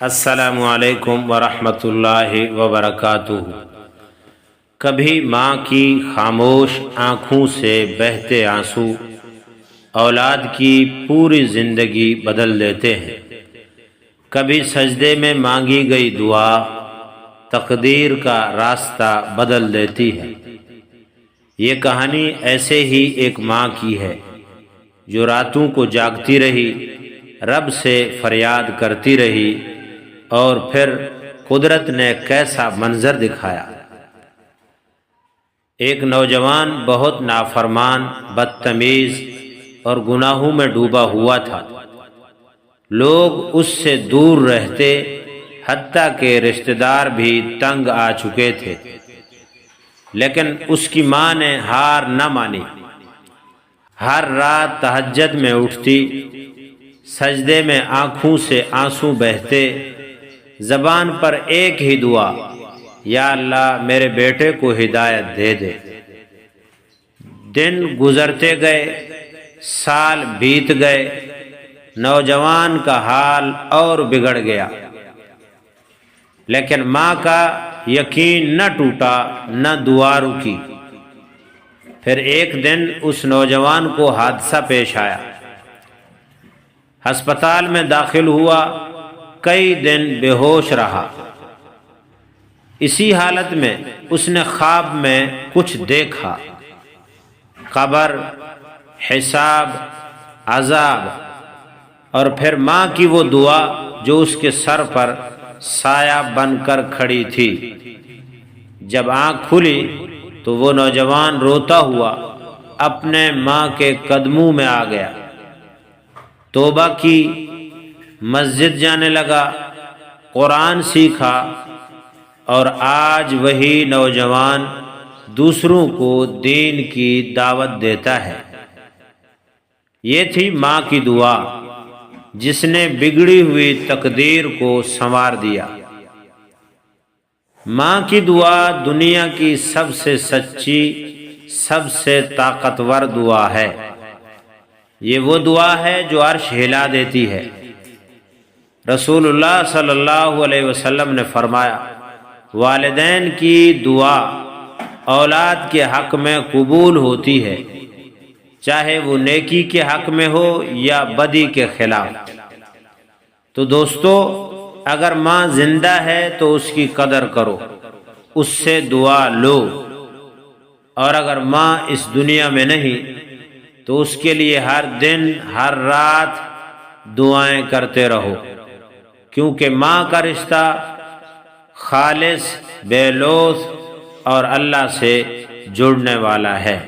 السلام علیکم ورحمۃ اللہ وبرکاتہ۔ کبھی ماں کی خاموش آنکھوں سے بہتے آنسو اولاد کی پوری زندگی بدل دیتے ہیں۔ کبھی سجدے میں مانگی گئی دعا تقدیر کا راستہ بدل دیتی ہے۔ یہ کہانی ایسے ہی ایک ماں کی ہے جو راتوں کو جاگتی رہی، رب سے فریاد کرتی رہی، اور پھر قدرت نے کیسا منظر دکھایا۔ ایک نوجوان بہت نافرمان، بدتمیز اور گناہوں میں ڈوبا ہوا تھا۔ لوگ اس سے دور رہتے، حتیٰ کہ رشتہ دار بھی تنگ آ چکے تھے، لیکن اس کی ماں نے ہار نہ مانی۔ ہر رات تہجد میں اٹھتی، سجدے میں آنکھوں سے آنسو بہتے، زبان پر ایک ہی دعا، یا اللہ میرے بیٹے کو ہدایت دے دے۔ دن گزرتے گئے، سال بیت گئے، نوجوان کا حال اور بگڑ گیا، لیکن ماں کا یقین نہ ٹوٹا، نہ دعا رکی۔ پھر ایک دن اس نوجوان کو حادثہ پیش آیا، ہسپتال میں داخل ہوا، کئی دن بے ہوش رہا۔ اسی حالت میں اس نے خواب میں کچھ دیکھا، قبر، حساب، عذاب، اور پھر ماں کی وہ دعا جو اس کے سر پر سایہ بن کر کھڑی تھی۔ جب آنکھ کھلی تو وہ نوجوان روتا ہوا اپنے ماں کے قدموں میں آ گیا، توبہ کی، مسجد جانے لگا، قرآن سیکھا، اور آج وہی نوجوان دوسروں کو دین کی دعوت دیتا ہے۔ یہ تھی ماں کی دعا جس نے بگڑی ہوئی تقدیر کو سنوار دیا۔ ماں کی دعا دنیا کی سب سے سچی، سب سے طاقتور دعا ہے۔ یہ وہ دعا ہے جو عرش ہلا دیتی ہے۔ رسول اللہ صلی اللہ علیہ وسلم نے فرمایا، والدین کی دعا اولاد کے حق میں قبول ہوتی ہے، چاہے وہ نیکی کے حق میں ہو یا بدی کے خلاف۔ تو دوستو، اگر ماں زندہ ہے تو اس کی قدر کرو، اس سے دعا لو، اور اگر ماں اس دنیا میں نہیں تو اس کے لیے ہر دن، ہر رات دعائیں کرتے رہو، کیونکہ ماں کا رشتہ خالص، بے لوث اور اللہ سے جڑنے والا ہے۔